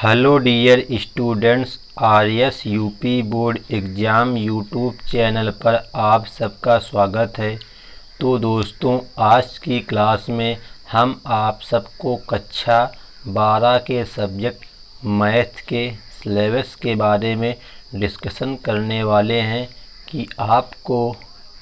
Hello dear students, RS UP board exam YouTube channel पर आप सबका स्वागत है। तो दोस्तों, आज की क्लास में हम आप सबको कक्षा 12 के सब्जेक्ट मैथ के सिलेबस के बारे में डिस्कशन करने वाले हैं कि आपको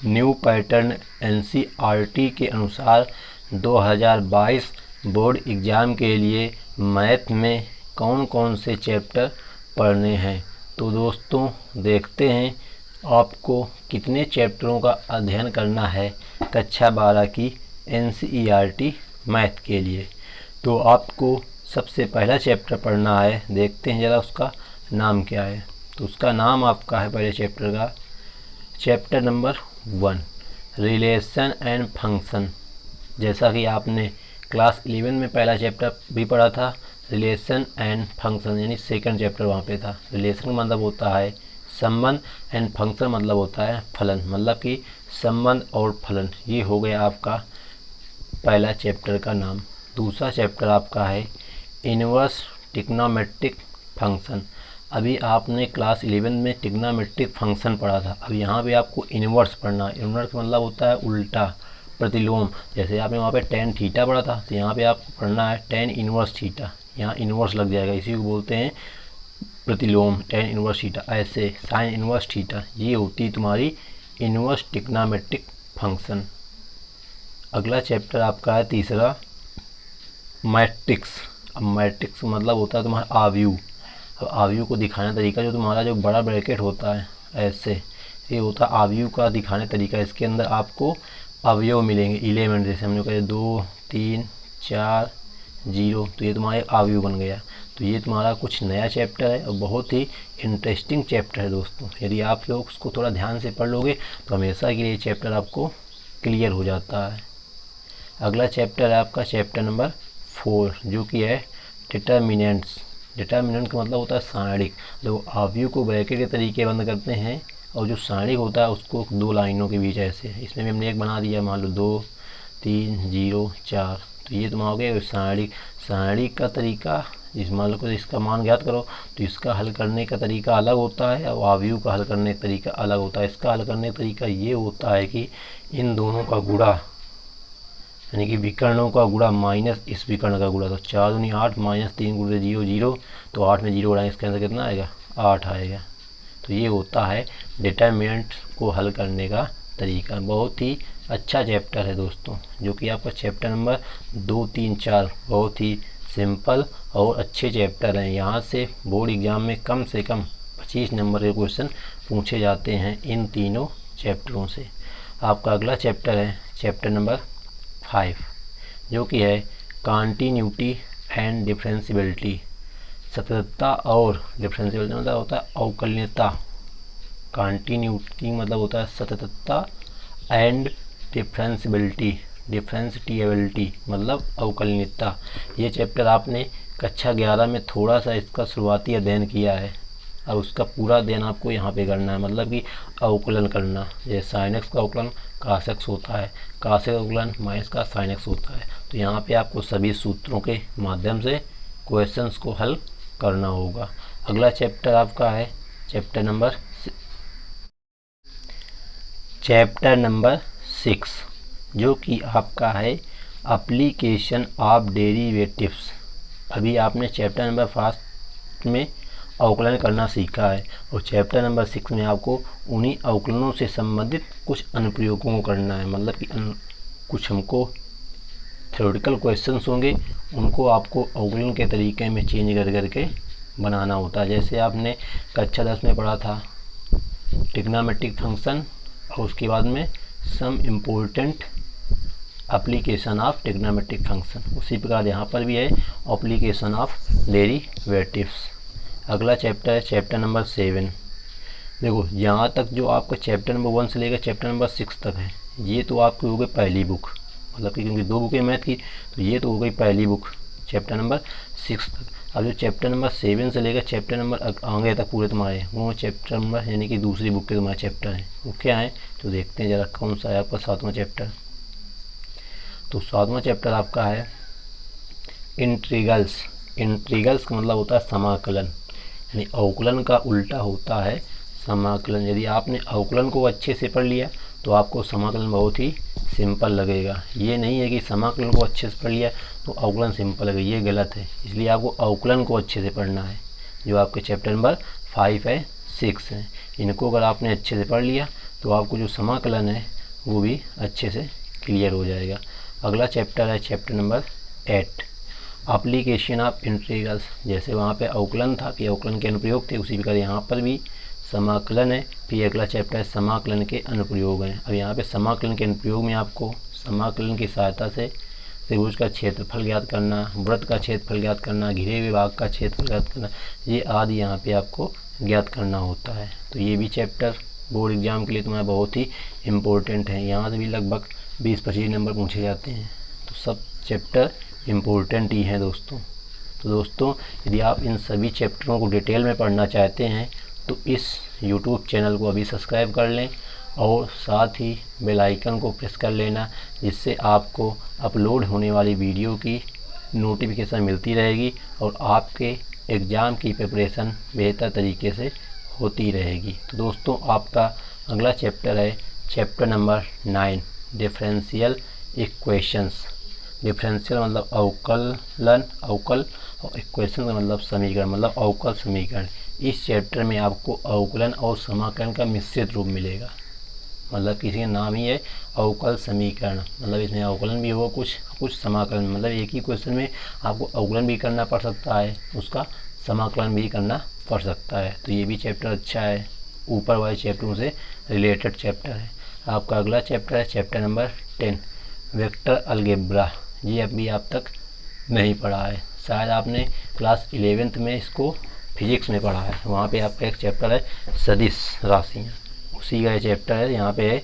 न्यू पैटर्न एनसीईआरटी के अनुसार 2022 बोर्ड एग्ज़ाम के लिए मैथ में कौन कौन से चैप्टर पढ़ने हैं। तो दोस्तों, देखते हैं आपको कितने चैप्टरों का अध्ययन करना है कक्षा 12 की एनसीईआरटी मैथ के लिए। तो आपको सबसे पहला चैप्टर पढ़ना है। देखते हैं ज़रा उसका नाम क्या है। तो उसका नाम आपका है पहले चैप्टर का, chapter number 1, relation and function. जैसा कि आपने क्लास 11 में पहला चैप्टर भी पढ़ा था, रिलेशन एंड फंक्शन, यानी सेकंड चैप्टर वहाँ पे था। रिलेशन का मतलब होता है संबंध, एंड फंक्शन मतलब होता है फलन, मतलब कि संबंध और फलन। ये हो गया आपका पहला चैप्टर का नाम। दूसरा चैप्टर आपका है इनवर्स ट्रिग्नोमेट्रिक फंक्शन। अभी आपने क्लास 11 में ट्रिग्नोमेट्रिक फंक्शन पढ़ा था, अब यहाँ पे आपको इनवर्स पढ़ना है। इनवर्स मतलब होता है उल्टा, प्रतिलोम। जैसे आपने वहाँ पे टेन थीटा पढ़ा था, तो यहाँ पे आपको पढ़ना है टेन इनवर्स थीटा। यहाँ इनवर्स लग जाएगा, इसी को बोलते हैं प्रतिलोम, टेन इनवर्स थीटा। ऐसे साइन इनवर्स थीटा, ये होती तुम्हारी इनवर्स ट्रिग्नोमेट्रिक फंक्शन। अगला चैप्टर आपका है तीसरा, मैट्रिक्स। अब मैट्रिक्स मतलब होता है तुम्हारा आव्यूह। अब आव्यूह को दिखाने तरीका, जो तुम्हारा जो बड़ा ब्रैकेट होता है ऐसे, ये होता है आव्यूह का दिखाने तरीका। इसके अंदर आपको अवयव मिलेंगे 11, जैसे हमने कहा 2 3 4 0, तो ये तुम्हारा अवयव बन गया। तो ये तुम्हारा कुछ नया चैप्टर है और बहुत ही इंटरेस्टिंग चैप्टर है दोस्तों। यदि आप लोग उसको थोड़ा ध्यान से पढ़ लोगे तो हमेशा के लिए चैप्टर आपको क्लियर हो जाता है। अगला चैप्टर है आपका चैप्टर नंबर 4, जो कि है डिटर्मिनेंट्स। डिटर्मिनेंट का मतलब होता है सारणिक। जो अवयव को ब्रैकेट के तरीके बंद करते हैं और जो सारणिक होता है उसको दो लाइनों के बीच ऐसे, इसमें भी हमने एक बना दिया, मान लो 2 3 0 4, तो ये तुम्हारा हो गया सारणिक। सारणिक का तरीका, जिस मान लो इसका मान ज्ञात करो तो इसका हल करने का तरीका अलग होता है और अवयव का हल करने का तरीका अलग होता है। इसका हल करने का तरीका ये होता है कि इन दोनों का गुणा, यानी कि विकर्णों का गुणा माइनस इस विकर्ण का गुणा। तो 4 दूनी 8 माइनस 3 गुणे 0 0, तो 8 में 0 बढ़ाएंगे, इसके अंदर कितना आएगा 8 आएगा। तो ये होता है डिटरमिनेंट को हल करने का तरीका। बहुत ही अच्छा चैप्टर है दोस्तों, जो कि आपका चैप्टर नंबर 2 3 4 बहुत ही सिंपल और अच्छे चैप्टर हैं। यहाँ से बोर्ड एग्जाम में कम से कम 25 नंबर के क्वेश्चन पूछे जाते हैं इन तीनों चैप्टरों से। आपका अगला चैप्टर है चैप्टर नंबर 5, जो कि है कॉन्टीन्यूटी एंड डिफरेंशियबिलिटी। सततता और डिफरेंशियबिलिटी मतलब होता है अवकलनीयता। कॉन्टीन्यूटी मतलब होता है सततता, एंड डिफरेंशियबिलिटी, डिफरेंशिएबिलिटी मतलब अवकलनीयता। ये चैप्टर आपने कक्षा 11 में थोड़ा सा इसका शुरुआती अध्ययन किया है, और उसका पूरा अध्ययन आपको यहाँ पे करना है, मतलब कि अवकलन करना। जैसे साइन एक्स का अवकलन कास एक्स होता है, कास एक्स अवकलन माइनस का साइन एक्स होता है। तो यहाँ पे आपको सभी सूत्रों के माध्यम से क्वेश्चंस को हल करना होगा। अगला चैप्टर आपका है चैप्टर नंबर 6, जो कि आपका है एप्लीकेशन ऑफ डेरिवेटिव्स। अभी आपने चैप्टर नंबर 5 में अवकलन करना सीखा है, और चैप्टर नंबर 6 में आपको उन्हीं अवकलनों से संबंधित कुछ अनुप्रयोगों को करना है। मतलब कि कुछ हमको थ्योरेटिकल क्वेश्चंस होंगे, उनको आपको अवकलन के तरीके में चेंज कर करके बनाना होता है। जैसे आपने कक्षा 10 में पढ़ा था ट्रिग्नोमेट्रिक फंक्शन, और उसके बाद में some important application of trigonometric function, उसी प्रकार यहाँ पर भी है एप्लीकेशन ऑफ डेरिवेटिव्स। अगला चैप्टर है चैप्टर नंबर 7। देखो, यहाँ तक जो आपका चैप्टर नंबर 1 से लेकर चैप्टर नंबर 6 तक है, ये तो आपकी हो गई पहली बुक, मतलब कि क्योंकि 2 बुकें मैथ की, तो ये तो हो गई पहली बुक चैप्टर नंबर 6 तक। अब जो चैप्टर नंबर 7 से लेकर चैप्टर नंबर आगे तक पूरे तुम्हारे, वो चैप्टर नंबर यानी कि दूसरी बुक के तुम्हारे चैप्टर हैं। वो क्या है तो देखते हैं ज़रा, कौन सा है आपका 7वां चैप्टर। तो 7वां चैप्टर आपका है इंटीग्रल्स इंटीग्रल्स का मतलब होता है समाकलन, यानी अवकलन का उल्टा होता है समाकलन। यदि आपने अवकलन को अच्छे से पढ़ लिया तो आपको समाकलन बहुत ही सिंपल लगेगा। ये नहीं है कि समाकलन को अच्छे से पढ़ लिया तो अवकलन सिंपल लगेगा, ये गलत है। इसलिए आपको अवकलन को अच्छे से पढ़ना है, जो आपके चैप्टर नंबर 5 है 6 है। इनको अगर आपने अच्छे से पढ़ लिया तो आपको जो समाकलन है वो भी अच्छे से क्लियर हो जाएगा। अगला चैप्टर है chapter number 8, application of integrals. जैसे वहाँ पे अवकलन था कि अवकलन के अनुप्रयोग थे, उसी प्रकार यहाँ पर भी समाकलन है। फिर अगला चैप्टर है समाकलन के अनुप्रयोग हैं। अब यहाँ पे समाकलन के अनुप्रयोग में आपको समाकलन की सहायता से त्रिभुज का क्षेत्रफल ज्ञात करना, वृत्त का क्षेत्रफल ज्ञात करना, घिरे हुए भाग का क्षेत्रफल ज्ञात करना, ये आदि यहाँ पे आपको ज्ञात करना होता है। तो ये भी चैप्टर बोर्ड एग्जाम के लिए तुम्हारा बहुत ही इम्पोर्टेंट है। यहाँ से भी लगभग 20-25 नंबर पूछे जाते हैं, तो सब चैप्टर इम्पोर्टेंट ही हैं दोस्तों। तो दोस्तों यदि आप इन सभी चैप्टरों को डिटेल में पढ़ना चाहते हैं तो इस YouTube चैनल को अभी सब्सक्राइब कर लें और साथ ही बेल आइकन को प्रेस कर लेना, जिससे आपको अपलोड होने वाली वीडियो की नोटिफिकेशन मिलती रहेगी और आपके एग्ज़ाम की प्रिपरेशन बेहतर तरीके से होती रहेगी। तो दोस्तों आपका अगला चैप्टर है chapter number 9, differential equations. Differential मतलब अवकल और इक्वेशन का मतलब समीकरण, मतलब अवकल समीकरण। इस चैप्टर में आपको अवकलन और समाकलन का मिश्रित रूप मिलेगा, मतलब किसी का नाम ही है अवकल समीकरण, मतलब इसमें अवकलन भी हो कुछ समाकलन, मतलब एक ही क्वेश्चन में आपको अवकलन भी करना पड़ सकता है, उसका समाकलन भी करना पड़ सकता है। तो ये भी चैप्टर अच्छा है, ऊपर वाले चैप्टरों से रिलेटेड चैप्टर है। आपका अगला चैप्टर है चैप्टर नंबर 10, वेक्टर अलजेब्रा। ये अभी आप तक नहीं पढ़ा है, शायद आपने क्लास 11th में इसको फिजिक्स में पढ़ा है। वहाँ पे आपका एक चैप्टर है सदिश राशियाँ, उसी का चैप्टर है। यहाँ पे है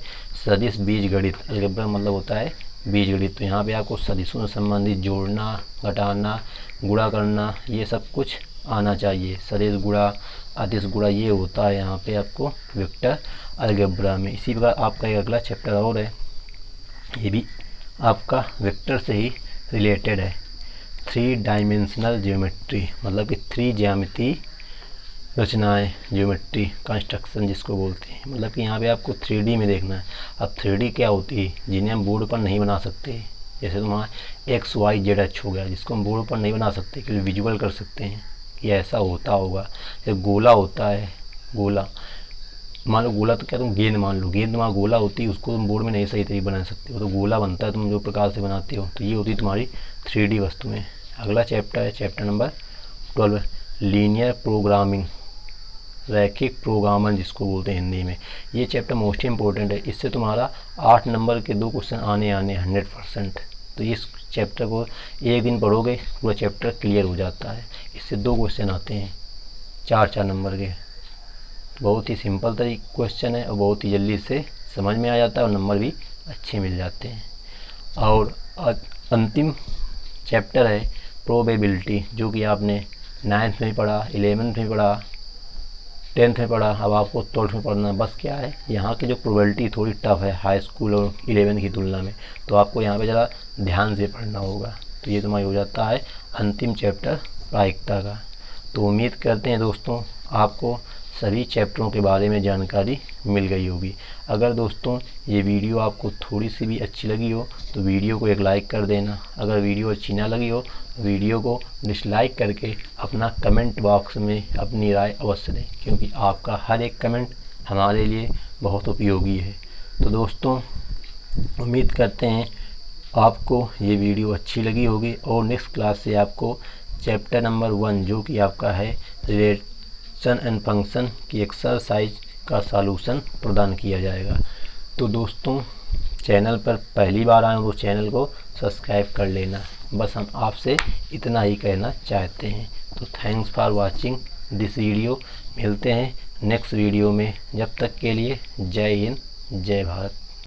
सदिश बीजगणित। अलजेब्रा मतलब होता है बीजगणित। तो यहाँ पे आपको सदिशों से संबंधित जोड़ना, घटाना, गुणा करना, ये सब कुछ आना चाहिए। सदिश गुणा, अदिश गुणा, ये होता है यहाँ पे आपको वेक्टर अलजेब्रा में। इसी प्रकार आपका एक अगला चैप्टर और है, ये भी आपका वेक्टर से ही रिलेटेड है, 3 डायमेंशनल ज्योमेट्री, मतलब कि 3 ज्यामितीय रचनाएं, ज्योमेट्री कंस्ट्रक्शन जिसको बोलते हैं। मतलब कि यहाँ पे आपको 3D में देखना है। अब 3D क्या होती है, जिन्हें हम बोर्ड पर नहीं बना सकते, जैसे तुम्हारा XYZ अक्ष हो गया, जिसको हम बोर्ड पर नहीं बना सकते, केवल विजुअल कर सकते हैं कि ऐसा होता होगा। जैसे गोला होता है, गोला मान लो, गोला तो क्या तुम गेंद मान लो, गेंद तुम्हारा गोला होती है, उसको तुम बोर्ड में नहीं सही तरीके बना सकते हो, तो गोला बनता है तुम जो प्रकार से बनाते हो। तो ये होती है तुम्हारी 3D वस्तु में। अगला चैप्टर है चैप्टर नंबर 12, लीनियर प्रोग्रामिंग, रैखिक प्रोग्रामर जिसको बोलते हैं हिंदी में। ये चैप्टर मोस्ट इंपॉर्टेंट है, इससे तुम्हारा 8 नंबर के 2 क्वेश्चन आने 100%। तो इस चैप्टर को एक दिन पढ़ोगे पूरा चैप्टर क्लियर हो जाता है। इससे 2 क्वेश्चन आते हैं 4-4 नंबर के। बहुत ही सिंपल तरीके क्वेश्चन है और बहुत ही जल्दी से समझ में आ जाता है और नंबर भी अच्छे मिल जाते हैं। और अंतिम चैप्टर है प्रोबेबिलिटी, जो कि आपने 9th में पढ़ा, 11th में पढ़ा, 10th में पढ़ा, अब आपको 12th में पढ़ना। बस क्या है, यहाँ की जो प्रोबेबिलिटी थोड़ी टफ है हाई स्कूल और 11th की तुलना में, तो आपको यहाँ पे ज़रा ध्यान से पढ़ना होगा। तो ये तुम्हारा हो जाता है अंतिम चैप्टर प्रायिकता का। तो उम्मीद करते हैं दोस्तों आपको सभी चैप्टरों के बारे में जानकारी मिल गई होगी। अगर दोस्तों ये वीडियो आपको थोड़ी सी भी अच्छी लगी हो तो वीडियो को एक लाइक कर देना। अगर वीडियो अच्छी ना लगी हो तो वीडियो को डिसलाइक करके अपना कमेंट बॉक्स में अपनी राय अवश्य दें, क्योंकि आपका हर एक कमेंट हमारे लिए बहुत उपयोगी है। तो दोस्तों उम्मीद करते हैं आपको ये वीडियो अच्छी लगी होगी और नेक्स्ट क्लास से आपको चैप्टर नंबर 1 जो कि आपका है रिलेशन एंड फंक्शन की एक्सरसाइज का सॉल्यूशन प्रदान किया जाएगा। तो दोस्तों चैनल पर पहली बार आए तो चैनल को सब्सक्राइब कर लेना। बस हम आपसे इतना ही कहना चाहते हैं। तो thanks for watching this video. मिलते हैं नेक्स्ट वीडियो में, जब तक के लिए जय हिंद जय भारत।